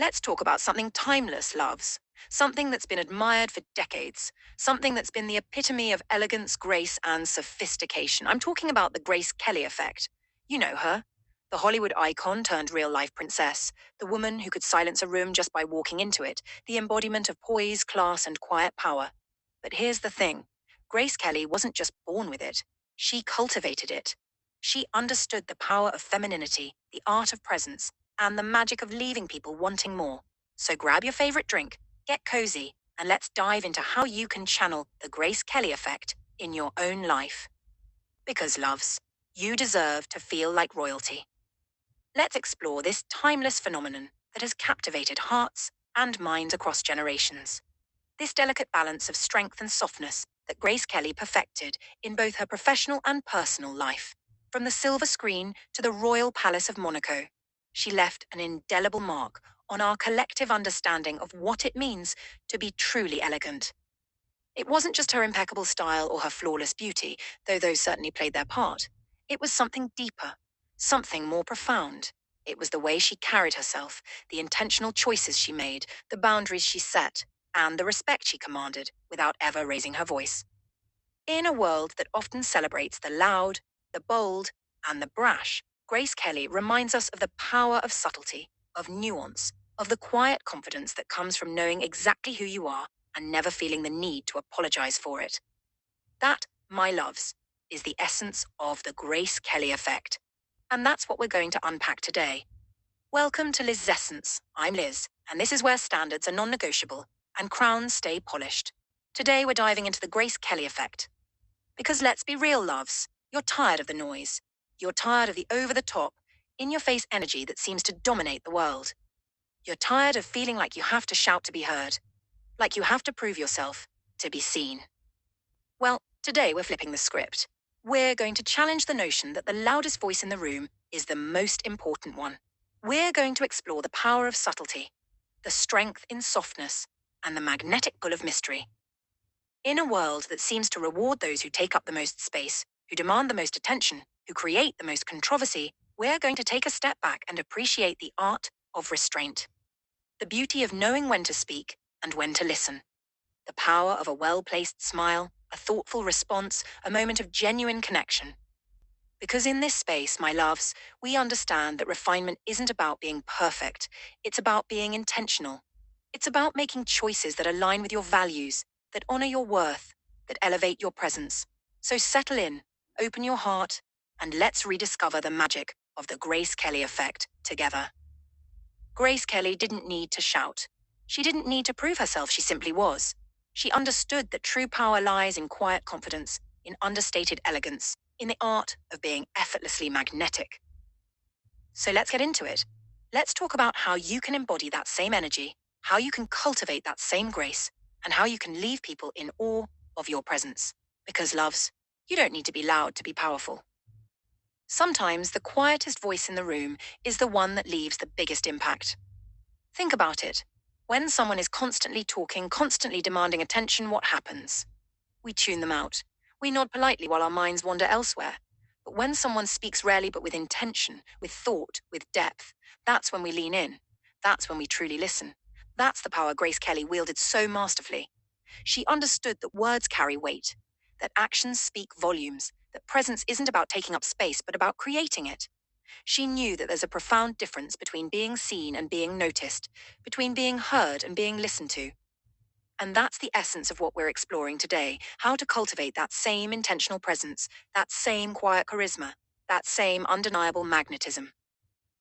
Let's talk about something timeless, loves. Something that's been admired for decades. Something that's been the epitome of elegance, grace, and sophistication. I'm talking about the Grace Kelly effect. You know her. The Hollywood icon turned real life princess. The woman who could silence a room just by walking into it. The embodiment of poise, class, and quiet power. But here's the thing Grace Kelly wasn't just born with it, she cultivated it. She understood the power of femininity, the art of presence, and the magic of leaving people wanting more. So grab your favorite drink, get cozy, and let's dive into how you can channel the Grace Kelly effect in your own life. Because, loves, you deserve to feel like royalty. Let's explore this timeless phenomenon that has captivated hearts and minds across generations. This delicate balance of strength and softness that Grace Kelly perfected in both her professional and personal life. From the silver screen to the Royal Palace of Monaco, she left an indelible mark on our collective understanding of what it means to be truly elegant. It wasn't just her impeccable style or her flawless beauty, though those certainly played their part. It was something deeper, something more profound. It was the way she carried herself, the intentional choices she made, the boundaries she set, and the respect she commanded without ever raising her voice. In a world that often celebrates the loud, the bold, and the brash, Grace Kelly reminds us of the power of subtlety, of nuance, of the quiet confidence that comes from knowing exactly who you are and never feeling the need to apologize for it. That, my loves, is the essence of the Grace Kelly effect. And that's what we're going to unpack today. Welcome to Liz's Essence. I'm Liz, and this is where standards are non-negotiable and crowns stay polished. Today we're diving into the Grace Kelly effect. Because let's be real, loves, you're tired of the noise. You're tired of the over-the-top, in-your-face energy that seems to dominate the world. You're tired of feeling like you have to shout to be heard, like you have to prove yourself to be seen. Well, today we're flipping the script. We're going to challenge the notion that the loudest voice in the room is the most important one. We're going to explore the power of subtlety, the strength in softness, and the magnetic pull of mystery. In a world that seems to reward those who take up the most space, who demand the most attention, who create the most controversy, we're going to take a step back and appreciate the art of restraint. The beauty of knowing when to speak and when to listen. The power of a well-placed smile, a thoughtful response, a moment of genuine connection. Because in this space, my loves, we understand that refinement isn't about being perfect. It's about being intentional. It's about making choices that align with your values, that honor your worth, that elevate your presence. So settle in, open your heart, and let's rediscover the magic of the Grace Kelly effect together. Grace Kelly didn't need to shout. She didn't need to prove herself, she simply was. She understood that true power lies in quiet confidence, in understated elegance, in the art of being effortlessly magnetic. So let's get into it. Let's talk about how you can embody that same energy, how you can cultivate that same grace, and how you can leave people in awe of your presence. Because, loves, you don't need to be loud to be powerful. Sometimes the quietest voice in the room is the one that leaves the biggest impact. Think about it. When someone is constantly talking, constantly demanding attention, what happens? We tune them out. We nod politely while our minds wander elsewhere. But when someone speaks rarely but with intention, with thought, with depth, that's when we lean in. That's when we truly listen. That's the power Grace Kelly wielded so masterfully. She understood that words carry weight, that actions speak volumes, that presence isn't about taking up space but about creating it. She knew that there's a profound difference between being seen and being noticed, between being heard and being listened to. And that's the essence of what we're exploring today, how to cultivate that same intentional presence, that same quiet charisma, that same undeniable magnetism.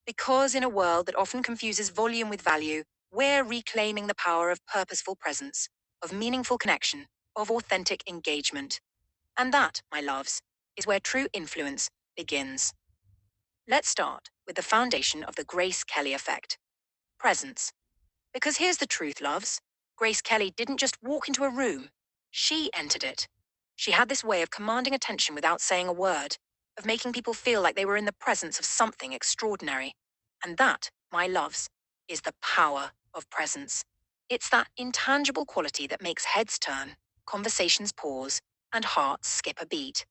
Because in a world that often confuses volume with value, we're reclaiming the power of purposeful presence, of meaningful connection, of authentic engagement. And that, my loves, is where true influence begins. Let's start with the foundation of the Grace Kelly effect. Presence. Because here's the truth, loves. Grace Kelly didn't just walk into a room. She entered it. She had this way of commanding attention without saying a word, of making people feel like they were in the presence of something extraordinary. And that, my loves, is the power of presence. It's that intangible quality that makes heads turn, conversations pause, and hearts skip a beat.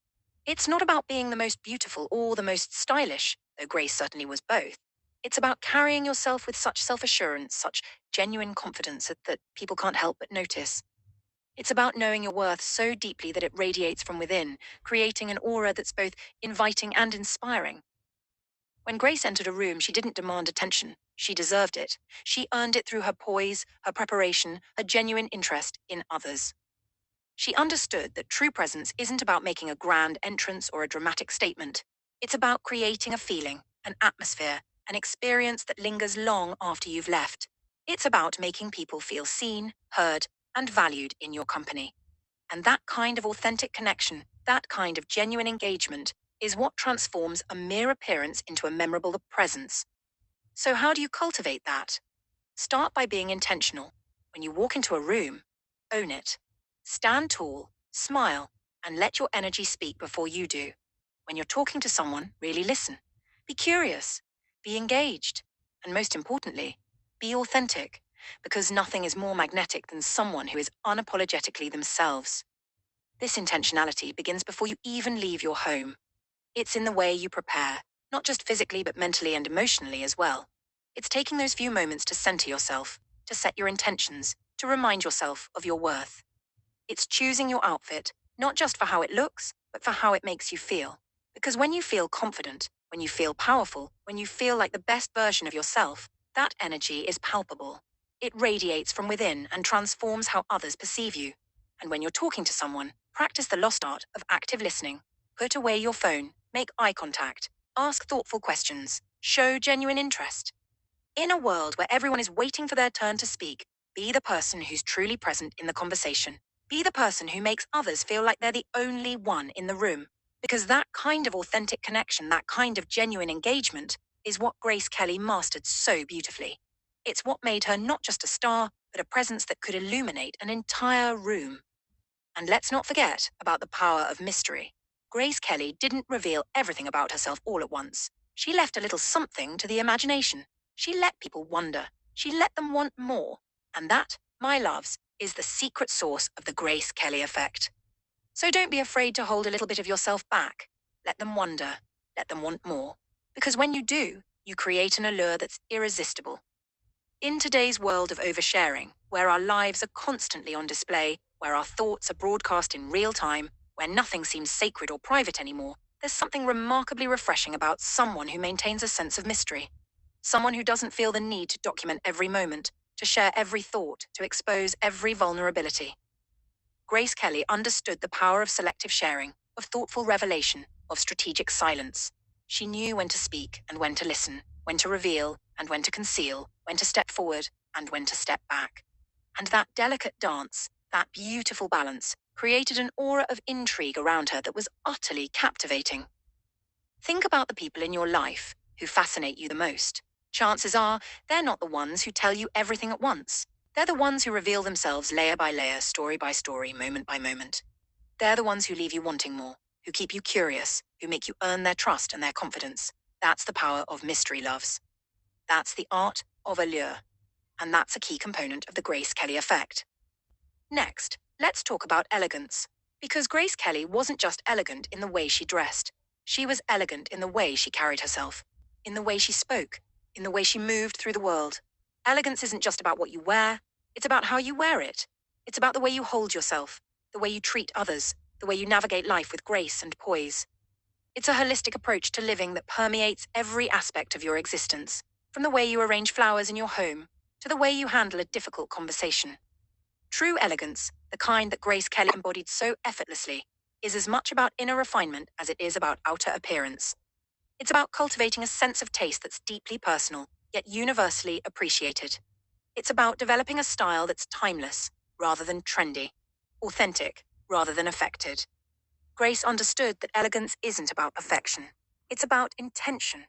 It's not about being the most beautiful or the most stylish, though Grace certainly was both. It's about carrying yourself with such self-assurance, such genuine confidence that people can't help but notice. It's about knowing your worth so deeply that it radiates from within, creating an aura that's both inviting and inspiring. When Grace entered a room, she didn't demand attention. She deserved it. She earned it through her poise, her preparation, her genuine interest in others. She understood that true presence isn't about making a grand entrance or a dramatic statement. It's about creating a feeling, an atmosphere, an experience that lingers long after you've left. It's about making people feel seen, heard, and valued in your company. And that kind of authentic connection, that kind of genuine engagement, is what transforms a mere appearance into a memorable presence. So, how do you cultivate that? Start by being intentional. When you walk into a room, own it. Stand tall, smile, and let your energy speak before you do. When you're talking to someone, really listen. Be curious, be engaged, and most importantly, be authentic, because nothing is more magnetic than someone who is unapologetically themselves. This intentionality begins before you even leave your home. It's in the way you prepare, not just physically, but mentally and emotionally as well. It's taking those few moments to center yourself, to set your intentions, to remind yourself of your worth. It's choosing your outfit, not just for how it looks, but for how it makes you feel. Because when you feel confident, when you feel powerful, when you feel like the best version of yourself, that energy is palpable. It radiates from within and transforms how others perceive you. And when you're talking to someone, practice the lost art of active listening. Put away your phone, make eye contact, ask thoughtful questions, show genuine interest. In a world where everyone is waiting for their turn to speak, be the person who's truly present in the conversation. Be the person who makes others feel like they're the only one in the room. Because that kind of authentic connection, that kind of genuine engagement, is what Grace Kelly mastered so beautifully. It's what made her not just a star, but a presence that could illuminate an entire room. And let's not forget about the power of mystery. Grace Kelly didn't reveal everything about herself all at once. She left a little something to the imagination. She let people wonder. She let them want more. And that, my loves, is the secret source of the Grace Kelly effect. So don't be afraid to hold a little bit of yourself back. Let them wonder. Let them want more. Because when you do, you create an allure that's irresistible. In today's world of oversharing, where our lives are constantly on display, where our thoughts are broadcast in real time, where nothing seems sacred or private anymore, there's something remarkably refreshing about someone who maintains a sense of mystery. Someone who doesn't feel the need to document every moment, to share every thought, to expose every vulnerability. Grace Kelly understood the power of selective sharing, of thoughtful revelation, of strategic silence. She knew when to speak and when to listen, when to reveal and when to conceal, when to step forward and when to step back. And that delicate dance, that beautiful balance, created an aura of intrigue around her that was utterly captivating. Think about the people in your life who fascinate you the most. Chances are they're not the ones who tell you everything at once. They're the ones who reveal themselves layer by layer, story by story, moment by moment. They're the ones who leave you wanting more, who keep you curious, who make you earn their trust and their confidence. That's the power of mystery, loves. That's the art of allure. And that's a key component of the Grace Kelly effect. Next, let's talk about elegance. Because Grace Kelly wasn't just elegant in the way she dressed. She was elegant in the way she carried herself, in the way she spoke, in the way she moved through the world. Elegance isn't just about what you wear, it's about how you wear it. It's about the way you hold yourself, the way you treat others, the way you navigate life with grace and poise. It's a holistic approach to living that permeates every aspect of your existence, from the way you arrange flowers in your home to the way you handle a difficult conversation. True elegance, the kind that Grace Kelly embodied so effortlessly, is as much about inner refinement as it is about outer appearance. It's about cultivating a sense of taste that's deeply personal, yet universally appreciated. It's about developing a style that's timeless, rather than trendy, authentic, rather than affected. Grace understood that elegance isn't about perfection. It's about intention.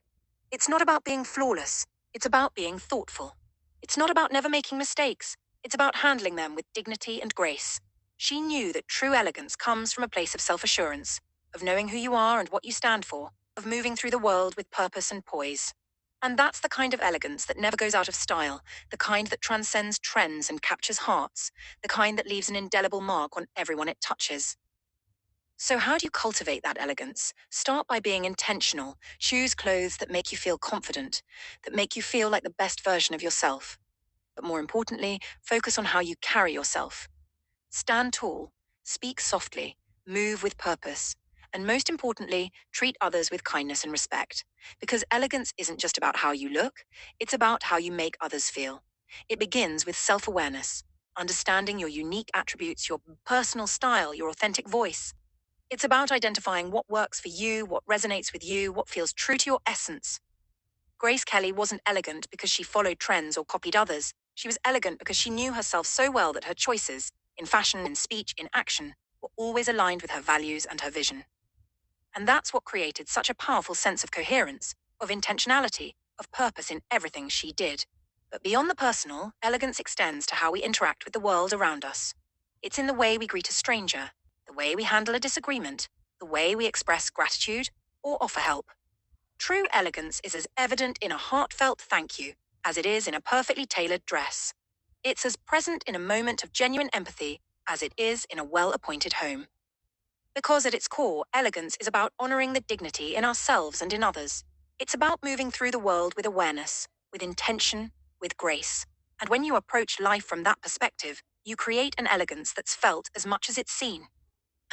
It's not about being flawless. It's about being thoughtful. It's not about never making mistakes. It's about handling them with dignity and grace. She knew that true elegance comes from a place of self-assurance, of knowing who you are and what you stand for, of moving through the world with purpose and poise. And that's the kind of elegance that never goes out of style, the kind that transcends trends and captures hearts, the kind that leaves an indelible mark on everyone it touches. So, how do you cultivate that elegance? Start by being intentional. Choose clothes that make you feel confident, that make you feel like the best version of yourself. But more importantly, focus on how you carry yourself. Stand tall, speak softly, move with purpose, and most importantly, treat others with kindness and respect. Because elegance isn't just about how you look, it's about how you make others feel. It begins with self awareness, understanding your unique attributes, your personal style, your authentic voice. It's about identifying what works for you, what resonates with you, what feels true to your essence. Grace Kelly wasn't elegant because she followed trends or copied others. She was elegant because she knew herself so well that her choices, in fashion, in speech, in action, were always aligned with her values and her vision. And that's what created such a powerful sense of coherence, of intentionality, of purpose in everything she did. But beyond the personal, elegance extends to how we interact with the world around us. It's in the way we greet a stranger, the way we handle a disagreement, the way we express gratitude or offer help. True elegance is as evident in a heartfelt thank you as it is in a perfectly tailored dress. It's as present in a moment of genuine empathy as it is in a well appointed home. Because at its core, elegance is about honoring the dignity in ourselves and in others. It's about moving through the world with awareness, with intention, with grace. And when you approach life from that perspective, you create an elegance that's felt as much as it's seen.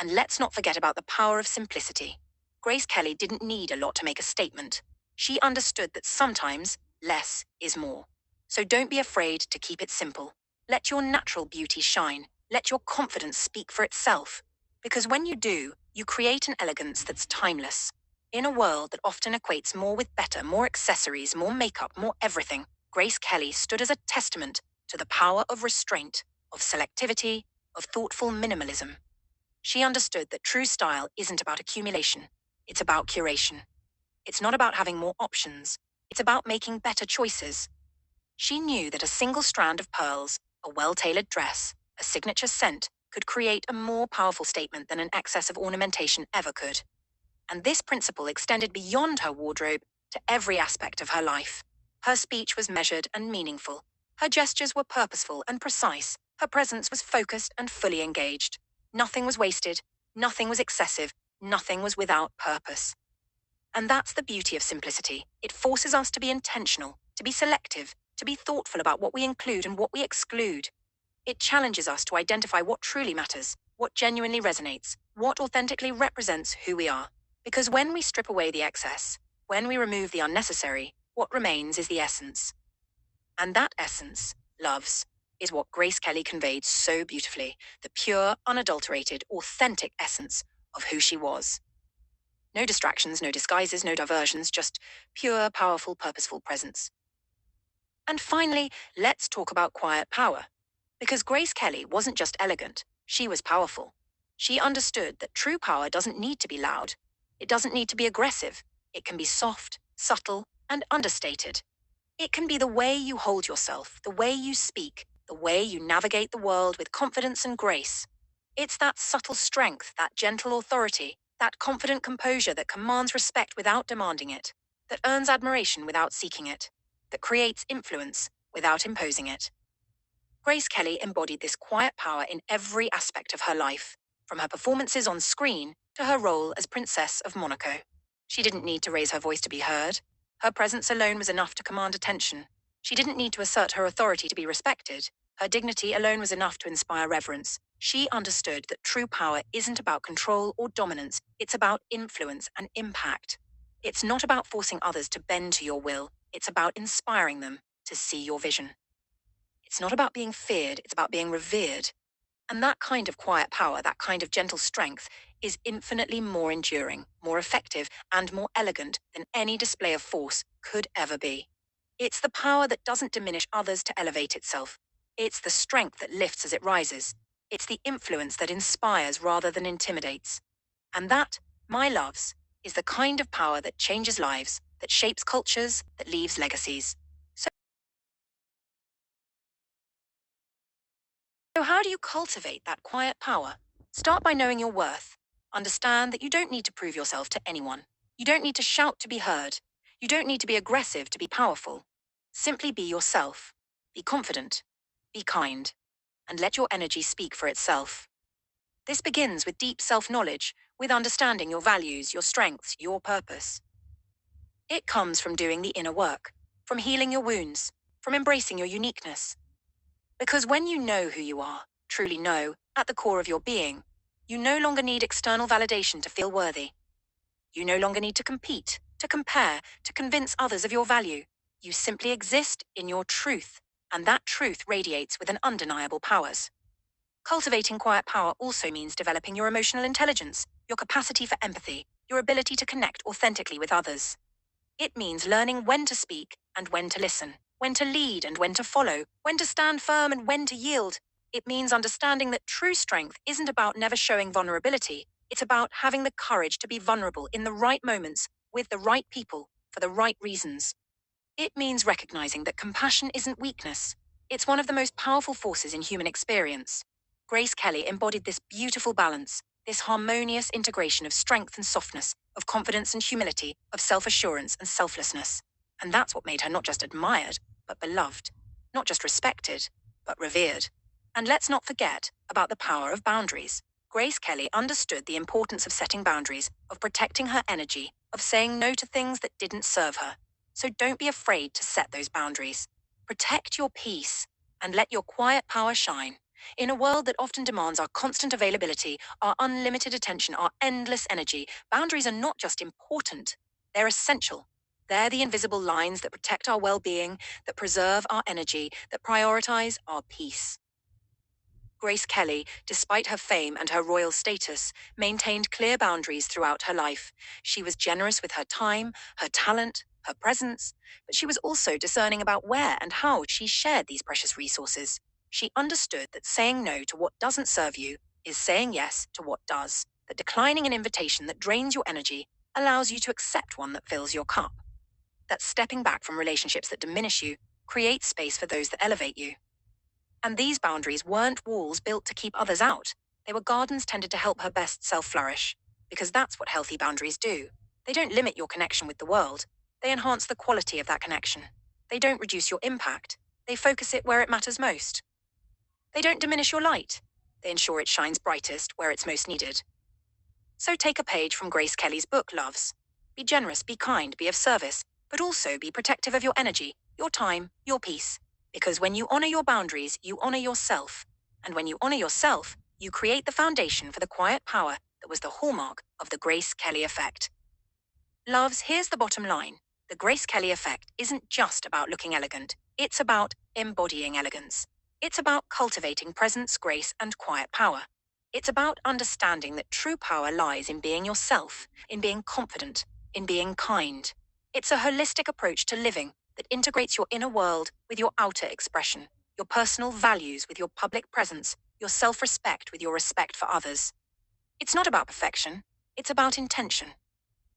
And let's not forget about the power of simplicity. Grace Kelly didn't need a lot to make a statement. She understood that sometimes less is more. So don't be afraid to keep it simple. Let your natural beauty shine. Let your confidence speak for itself. Because when you do, you create an elegance that's timeless. In a world that often equates more with better, more accessories, more makeup, more everything, Grace Kelly stood as a testament to the power of restraint, of selectivity, of thoughtful minimalism. She understood that true style isn't about accumulation, it's about curation. It's not about having more options, it's about making better choices. She knew that a single strand of pearls, a well tailored dress, a signature scent could create a more powerful statement than an excess of ornamentation ever could. And this principle extended beyond her wardrobe to every aspect of her life. Her speech was measured and meaningful. Her gestures were purposeful and precise. Her presence was focused and fully engaged. Nothing was wasted. Nothing was excessive. Nothing was without purpose. And that's the beauty of simplicity. It forces us to be intentional, to be selective, to be thoughtful about what we include and what we exclude. It challenges us to identify what truly matters, what genuinely resonates, what authentically represents who we are. Because when we strip away the excess, when we remove the unnecessary, what remains is the essence. And that essence, loves, is what Grace Kelly conveyed so beautifully, the pure, unadulterated, authentic essence of who she was. No distractions, no disguises, no diversions, just pure, powerful, purposeful presence. And finally, let's talk about quiet power. Because Grace Kelly wasn't just elegant, she was powerful. She understood that true power doesn't need to be loud. It doesn't need to be aggressive. It can be soft, subtle, and understated. It can be the way you hold yourself, the way you speak, the way you navigate the world with confidence and grace. It's that subtle strength, that gentle authority, that confident composure that commands respect without demanding it, that earns admiration without seeking it, that creates influence without imposing it. Grace Kelly embodied this quiet power in every aspect of her life, from her performances on screen to her role as Princess of Monaco. She didn't need to raise her voice to be heard. Her presence alone was enough to command attention. She didn't need to assert her authority to be respected. Her dignity alone was enough to inspire reverence. She understood that true power isn't about control or dominance, it's about influence and impact. It's not about forcing others to bend to your will, it's about inspiring them to see your vision. It's not about being feared, it's about being revered. And that kind of quiet power, that kind of gentle strength, is infinitely more enduring, more effective, and more elegant than any display of force could ever be. It's the power that doesn't diminish others to elevate itself. It's the strength that lifts as it rises. It's the influence that inspires rather than intimidates. And that, my loves, is the kind of power that changes lives, that shapes cultures, that leaves legacies. So, how do you cultivate that quiet power? Start by knowing your worth. Understand that you don't need to prove yourself to anyone. You don't need to shout to be heard. You don't need to be aggressive to be powerful. Simply be yourself. Be confident. Be kind. And let your energy speak for itself. This begins with deep self knowledge, with understanding your values, your strengths, your purpose. It comes from doing the inner work, from healing your wounds, from embracing your uniqueness. Because when you know who you are, truly know, at the core of your being, you no longer need external validation to feel worthy. You no longer need to compete, to compare, to convince others of your value. You simply exist in your truth, and that truth radiates with an undeniable powers. Cultivating quiet power also means developing your emotional intelligence, your capacity for empathy, your ability to connect authentically with others. It means learning when to speak and when to listen, when to lead and when to follow, when to stand firm and when to yield. It means understanding that true strength isn't about never showing vulnerability. It's about having the courage to be vulnerable in the right moments, with the right people, for the right reasons. It means recognizing that compassion isn't weakness. It's one of the most powerful forces in human experience. Grace Kelly embodied this beautiful balance, this harmonious integration of strength and softness, of confidence and humility, of self-assurance and selflessness. And that's what made her not just admired, but beloved. Not just respected, but revered. And let's not forget about the power of boundaries. Grace Kelly understood the importance of setting boundaries, of protecting her energy, of saying no to things that didn't serve her. So don't be afraid to set those boundaries. Protect your peace and let your quiet power shine. In a world that often demands our constant availability, our unlimited attention, our endless energy, boundaries are not just important, they're essential. They're the invisible lines that protect our well-being, that preserve our energy, that prioritize our peace. Grace Kelly, despite her fame and her royal status, maintained clear boundaries throughout her life. She was generous with her time, her talent, her presence, but she was also discerning about where and how she shared these precious resources. She understood that saying no to what doesn't serve you is saying yes to what does, that declining an invitation that drains your energy allows you to accept one that fills your cup, that stepping back from relationships that diminish you creates space for those that elevate you. And these boundaries weren't walls built to keep others out. They were gardens tended to help her best self flourish. Because that's what healthy boundaries do. They don't limit your connection with the world. They enhance the quality of that connection. They don't reduce your impact. They focus it where it matters most. They don't diminish your light. They ensure it shines brightest where it's most needed. So take a page from Grace Kelly's book, Loves. Be generous, be kind, be of service, but also be protective of your energy, your time, your peace. Because when you honor your boundaries, you honor yourself. And when you honor yourself, you create the foundation for the quiet power that was the hallmark of the Grace Kelly effect. Loves, here's the bottom line. The Grace Kelly effect isn't just about looking elegant. It's about embodying elegance. It's about cultivating presence, grace, and quiet power. It's about understanding that true power lies in being yourself, in being confident, in being kind. It's a holistic approach to living that integrates your inner world with your outer expression, your personal values with your public presence, your self-respect with your respect for others. It's not about perfection. It's about intention.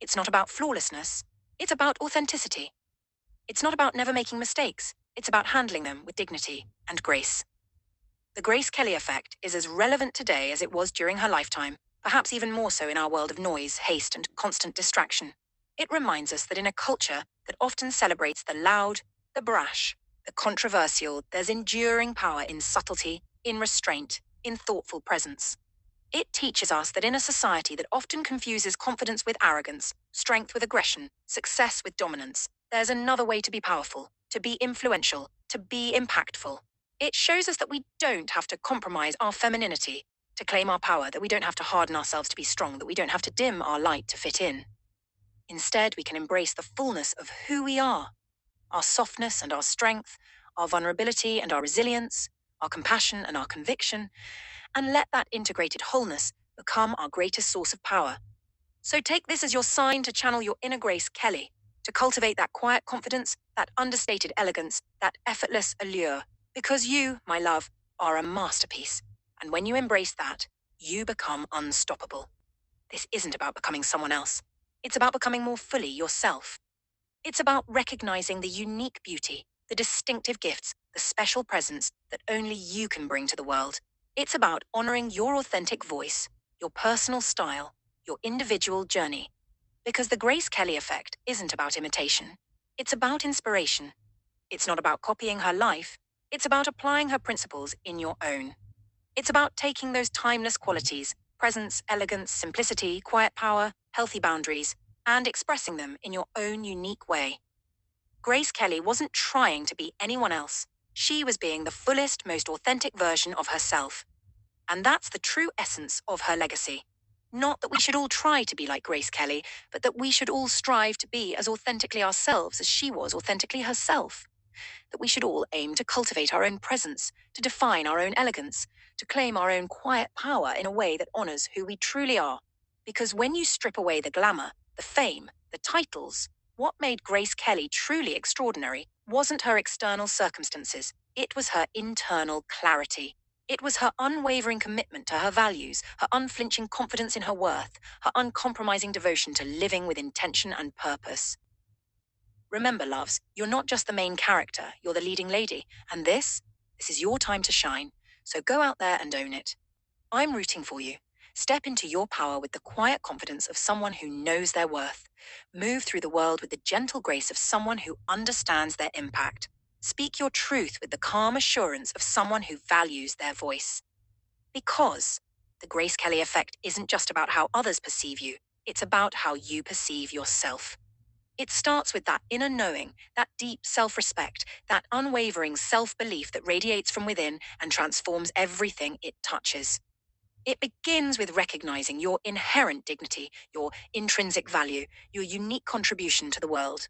It's not about flawlessness. It's about authenticity. It's not about never making mistakes. It's about handling them with dignity and grace. The Grace Kelly effect is as relevant today as it was during her lifetime, perhaps even more so in our world of noise, haste, and constant distraction. It reminds us that in a culture that often celebrates the loud, the brash, the controversial, there's enduring power in subtlety, in restraint, in thoughtful presence. It teaches us that in a society that often confuses confidence with arrogance, strength with aggression, success with dominance, there's another way to be powerful, to be influential, to be impactful. It shows us that we don't have to compromise our femininity to claim our power, that we don't have to harden ourselves to be strong, that we don't have to dim our light to fit in. Instead, we can embrace the fullness of who we are, our softness and our strength, our vulnerability and our resilience, our compassion and our conviction, and let that integrated wholeness become our greatest source of power. So take this as your sign to channel your inner Grace Kelly, to cultivate that quiet confidence, that understated elegance, that effortless allure. Because you, my love, are a masterpiece. And when you embrace that, you become unstoppable. This isn't about becoming someone else. It's about becoming more fully yourself. It's about recognizing the unique beauty, the distinctive gifts, the special presence that only you can bring to the world. It's about honoring your authentic voice, your personal style, your individual journey. Because the Grace Kelly effect isn't about imitation. It's about inspiration. It's not about copying her life. It's about applying her principles in your own. It's about taking those timeless qualities, Presence, elegance, simplicity, quiet power, healthy boundaries, and expressing them in your own unique way. Grace Kelly wasn't trying to be anyone else. She was being the fullest, most authentic version of herself. And that's the true essence of her legacy. Not that we should all try to be like Grace Kelly, but that we should all strive to be as authentically ourselves as she was authentically herself. That we should all aim to cultivate our own presence, to define our own elegance, to claim our own quiet power in a way that honors who we truly are. Because when you strip away the glamour, the fame, the titles, what made Grace Kelly truly extraordinary wasn't her external circumstances, it was her internal clarity. It was her unwavering commitment to her values, her unflinching confidence in her worth, her uncompromising devotion to living with intention and purpose. Remember, loves, you're not just the main character, you're the leading lady. And this is your time to shine. So go out there and own it. I'm rooting for you. Step into your power with the quiet confidence of someone who knows their worth. Move through the world with the gentle grace of someone who understands their impact. Speak your truth with the calm assurance of someone who values their voice. Because the Grace Kelly effect isn't just about how others perceive you, it's about how you perceive yourself. It starts with that inner knowing, that deep self respect, that unwavering self belief that radiates from within and transforms everything it touches. It begins with recognizing your inherent dignity, your intrinsic value, your unique contribution to the world.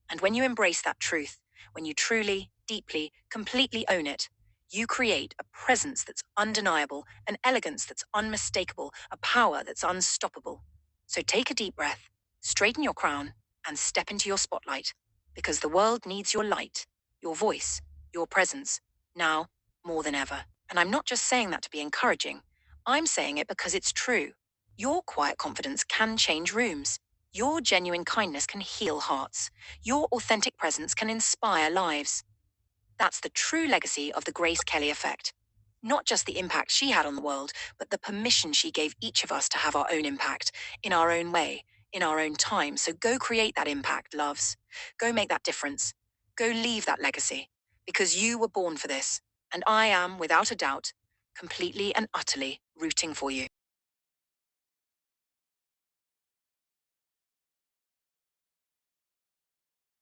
And when you embrace that truth, when you truly, deeply, completely own it, you create a presence that's undeniable, an elegance that's unmistakable, a power that's unstoppable. So take a deep breath, straighten your crown, and step into your spotlight, because the world needs your light, your voice, your presence, now more than ever. And I'm not just saying that to be encouraging, I'm saying it because it's true. Your quiet confidence can change rooms. Your genuine kindness can heal hearts. Your authentic presence can inspire lives. That's the true legacy of the Grace Kelly effect. Not just the impact she had on the world, but the permission she gave each of us to have our own impact, in our own way, in our own time. So go create that impact, loves. Go make that difference. Go leave that legacy. Because you were born for this. And I am, without a doubt, completely and utterly rooting for you.